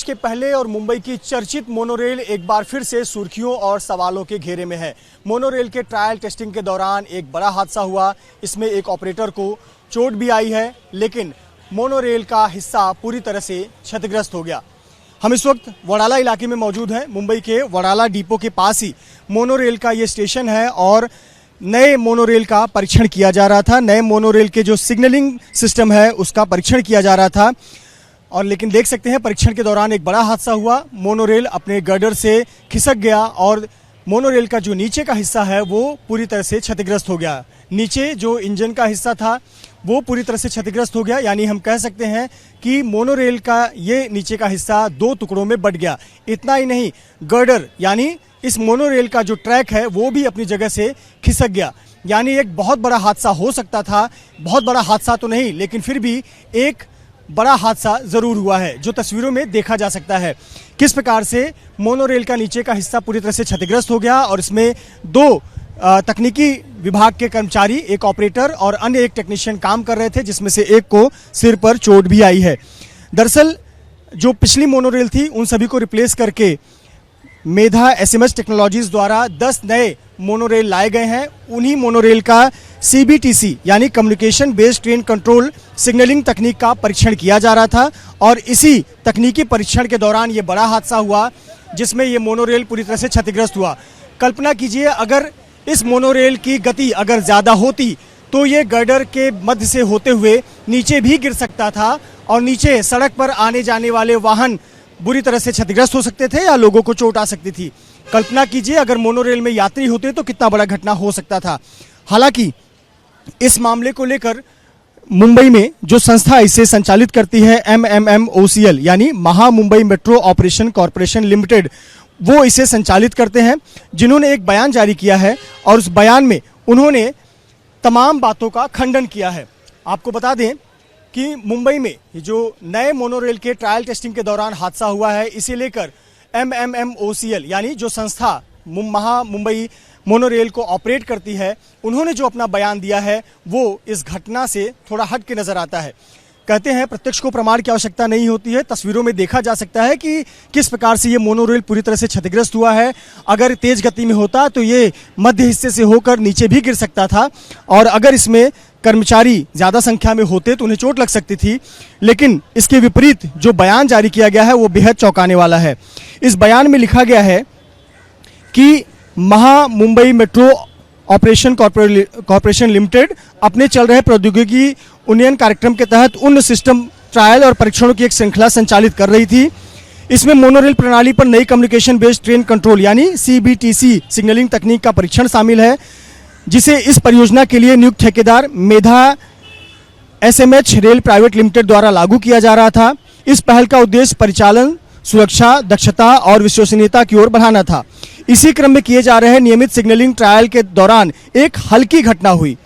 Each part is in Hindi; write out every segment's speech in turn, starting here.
देश के पहले और मुंबई की चर्चित मोनोरेल एक बार फिर से सुर्खियों और सवालों के घेरे में है। मोनोरेल के ट्रायल टेस्टिंग के दौरान एक बड़ा हादसा हुआ। इसमें एक ऑपरेटर को चोट भी आई है, लेकिन मोनोरेल का हिस्सा पूरी तरह से क्षतिग्रस्त हो गया। हम इस वक्त वडाला इलाके में मौजूद हैं। मुंबई के वडाला डिपो के पास ही मोनोरेल का ये स्टेशन है और नए मोनोरेल का परीक्षण किया जा रहा था। नए मोनोरेल के जो सिग्नलिंग सिस्टम है उसका परीक्षण किया जा रहा था और लेकिन देख सकते हैं परीक्षण के दौरान एक बड़ा हादसा हुआ। मोनोरेल अपने गर्डर से खिसक गया और मोनोरेल का जो नीचे का हिस्सा है वो पूरी तरह से क्षतिग्रस्त हो गया। नीचे जो इंजन का हिस्सा था वो पूरी तरह से क्षतिग्रस्त हो गया, यानी हम कह सकते हैं कि मोनोरेल का ये नीचे का हिस्सा दो टुकड़ों में बट गया। इतना ही नहीं, गर्डर यानी इस मोनोरेल का जो ट्रैक है वो भी अपनी जगह से खिसक गया। यानी एक बहुत बड़ा हादसा हो सकता था। बहुत बड़ा हादसा तो नहीं, लेकिन फिर भी एक बड़ा हादसा जरूर हुआ है जो तस्वीरों में देखा जा सकता है। किस प्रकार से मोनोरेल का नीचे का हिस्सा पूरी तरह से क्षतिग्रस्त हो गया और इसमें दो तकनीकी विभाग के कर्मचारी, एक ऑपरेटर और अन्य एक टेक्नीशियन काम कर रहे थे, जिसमें से एक को सिर पर चोट भी आई है। दरअसल जो पिछली मोनोरेल थी उन सभी को रिप्लेस करके मेधा एसएमएस टेक्नोलॉजीज द्वारा 10 नए मोनोरेल लाए गए हैं। उन्हीं मोनोरेल का सीबीटीसी यानी communication based train control signalling तकनीक का परीक्षण किया जा रहा था और इसी तकनीकी परीक्षण के दौरान ये बड़ा हादसा हुआ जिसमें ये मोनोरेल पूरी तरह से क्षतिग्रस्त हुआ। कल्पना कीजिए, अगर इस मोनोरेल की गति अगर ज़्यादा होती तो ये गर्डर के मध्य से होते हुए नीचे भी गिर सकता था और नीचे सड़क पर आने जाने वाले वाहन बुरी तरह से क्षतिग्रस्त हो सकते थे या लोगों को चोट आ सकती थी। कल्पना कीजिए अगर मोनोरेल में यात्री होते तो कितना बड़ा घटना हो सकता था। हालांकि इस मामले को लेकर मुंबई में जो संस्था इसे संचालित करती है MMMOCL यानी महा Mumbai metro operation corporation limited, वो इसे संचालित करते हैं, जिन्होंने एक बयान जारी किया है और उस बयान में उन्होंने तमाम बातों का खंडन किया है। आपको बता दें कि मुंबई में जो नए मोनोरेल के ट्रायल टेस्टिंग के दौरान हादसा हुआ है, इसे लेकर MMMOCL यानी जो संस्था महा मुंबई मोनोरेल को ऑपरेट करती है, उन्होंने जो अपना बयान दिया है वो इस घटना से थोड़ा हट के नजर आता है। कहते हैं प्रत्यक्ष को प्रमाण की आवश्यकता नहीं होती है, तस्वीरों में देखा जा सकता है कि किस प्रकार से ये मोनोरेल पूरी तरह से क्षतिग्रस्त हुआ है। अगर तेज गति में होता तो ये मध्य हिस्से से होकर नीचे भी गिर सकता था और अगर इसमें कर्मचारी ज़्यादा संख्या में होते तो उन्हें चोट लग सकती थी। लेकिन इसके विपरीत जो बयान जारी किया गया है वो बेहद चौंकाने वाला है। इस बयान में लिखा गया है कि महा Mumbai metro operation corporation limited अपने चल रहे प्रौद्योगिकी उन्नयन कार्यक्रम के तहत उन सिस्टम ट्रायल और परीक्षणों की एक श्रृंखला संचालित कर रही थी। इसमें मोनोरेल प्रणाली पर नई कम्युनिकेशन बेस्ड ट्रेन कंट्रोल यानी CBTC सिग्नलिंग तकनीक का परीक्षण शामिल है, जिसे इस परियोजना के लिए नियुक्त ठेकेदार मेधा SMH रेल प्राइवेट लिमिटेड द्वारा लागू किया जा रहा था। इस पहल का उद्देश्य परिचालन सुरक्षा, दक्षता और विश्वसनीयता की ओर बढ़ाना था। इसी क्रम में किए जा रहे नियमित सिग्नलिंग ट्रायल के दौरान एक हल्की घटना हुई।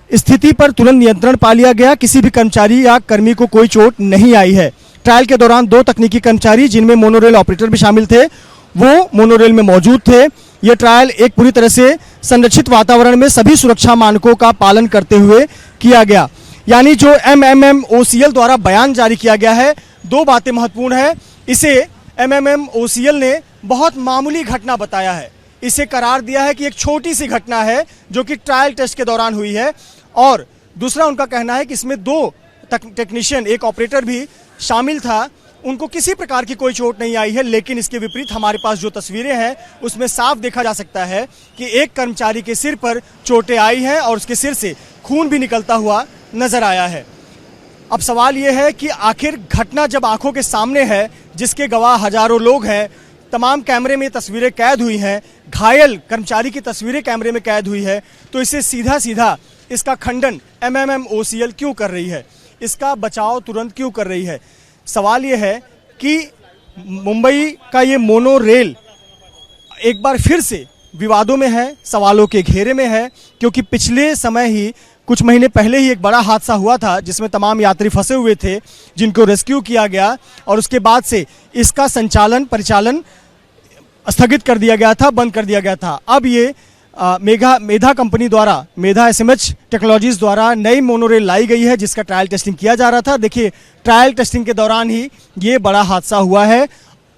स्थिति पर तुरंत नियंत्रण पा लिया गया। किसी भी कर्मचारी या कर्मी को कोई चोट नहीं आई है। ट्रायल के दौरान दो तकनीकी कर्मचारी, जिनमें मोनोरेल ऑपरेटर भी शामिल थे, वो मोनोरेल में मौजूद थे। यह ट्रायल एक पूरी तरह से संरक्षित वातावरण में सभी सुरक्षा मानकों का पालन करते हुए किया गया। यानी जो MMMOCL द्वारा बयान जारी किया गया है, दो बातें महत्वपूर्ण है। इसे MMMOCL ने बहुत मामूली घटना बताया है, इसे करार दिया है कि एक छोटी सी घटना है जो कि ट्रायल टेस्ट के दौरान हुई है। और दूसरा उनका कहना है कि इसमें दो टेक्नीशियन, एक ऑपरेटर भी शामिल था, उनको किसी प्रकार की कोई चोट नहीं आई है। लेकिन इसके विपरीत हमारे पास जो तस्वीरें हैं उसमें साफ देखा जा सकता है कि एक कर्मचारी के सिर पर चोटें आई हैं और उसके सिर से खून भी निकलता हुआ नजर आया है। अब सवाल यह है कि आखिर घटना जब आंखों के सामने है, जिसके गवाह हजारों लोग हैं, तमाम कैमरे में तस्वीरें कैद हुई हैं, घायल कर्मचारी की तस्वीरें कैमरे में कैद हुई है, तो इसे सीधा सीधा इसका खंडन MMMOCL क्यों कर रही है, इसका बचाव तुरंत क्यों कर रही है? सवाल यह है कि मुंबई का ये मोनोरेल एक बार फिर से विवादों में है, सवालों के घेरे में है, क्योंकि पिछले समय ही कुछ महीने पहले ही एक बड़ा हादसा हुआ था जिसमें तमाम यात्री फंसे हुए थे, जिनको रेस्क्यू किया गया और उसके बाद से इसका परिचालन स्थगित कर दिया गया था, बंद कर दिया गया था। अब ये मेधा कंपनी द्वारा, मेधा एसएमएच टेक्नोलॉजीज द्वारा नई मोनोरेल लाई गई है जिसका ट्रायल टेस्टिंग किया जा रहा था। देखिए, ट्रायल टेस्टिंग के दौरान ही ये बड़ा हादसा हुआ है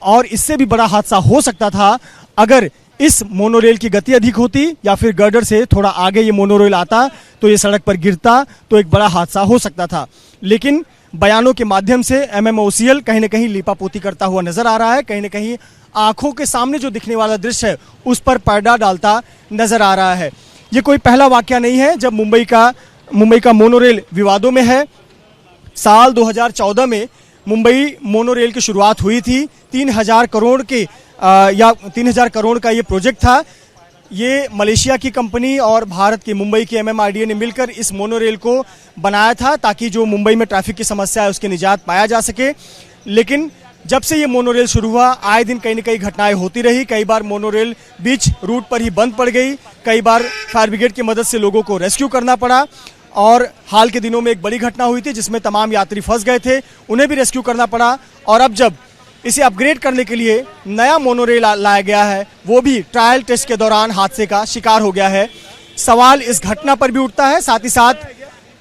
और इससे भी बड़ा हादसा हो सकता था अगर इस मोनोरेल की गति अधिक होती या फिर गर्डर से थोड़ा आगे ये मोनोरेल आता तो ये सड़क पर गिरता तो एक बड़ा हादसा हो सकता था। लेकिन बयानों के माध्यम से MMOCL कहीं ना कहीं लीपापोती करता हुआ नजर आ रहा है, कहीं ना कहीं आंखों के सामने जो दिखने वाला दृश्य है उस पर पर्दा डालता नजर आ रहा है। ये कोई पहला वाकया नहीं है जब मुंबई का मोनोरेल विवादों में है। साल 2014 में मुंबई मोनोरेल की शुरुआत हुई थी। 3000 करोड़ के 3000 करोड़ का ये प्रोजेक्ट था। ये मलेशिया की कंपनी और भारत की मुंबई की MMRDA ने मिलकर इस मोनोरेल को बनाया था ताकि जो मुंबई में ट्रैफिक की समस्या है उसकी निजात पाया जा सके। लेकिन जब से ये मोनोरेल शुरू हुआ आए दिन कहीं न कहीं घटनाएं होती रही। कई बार मोनोरेल बीच रूट पर ही बंद पड़ गई, कई बार फायर ब्रिगेड की मदद से लोगों को रेस्क्यू करना पड़ा और हाल के दिनों में एक बड़ी घटना हुई थी जिसमें तमाम यात्री फंस गए थे, उन्हें भी रेस्क्यू करना पड़ा। और अब जब इसे अपग्रेड करने के लिए नया मोनोरेल लाया गया है वो भी ट्रायल टेस्ट के दौरान हादसे का शिकार हो गया है। सवाल इस घटना पर भी उठता है, साथ ही साथ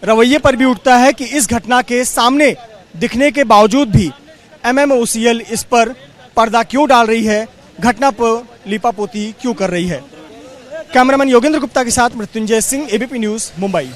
रवैये पर भी उठता है कि इस घटना के सामने दिखने के बावजूद भी MMOCL इस पर पर्दा क्यों डाल रही है, घटना पर लीपापोती क्यों कर रही है। कैमरामैन योगेंद्र गुप्ता के साथ मृत्युंजय सिंह, ABP न्यूज़, मुंबई।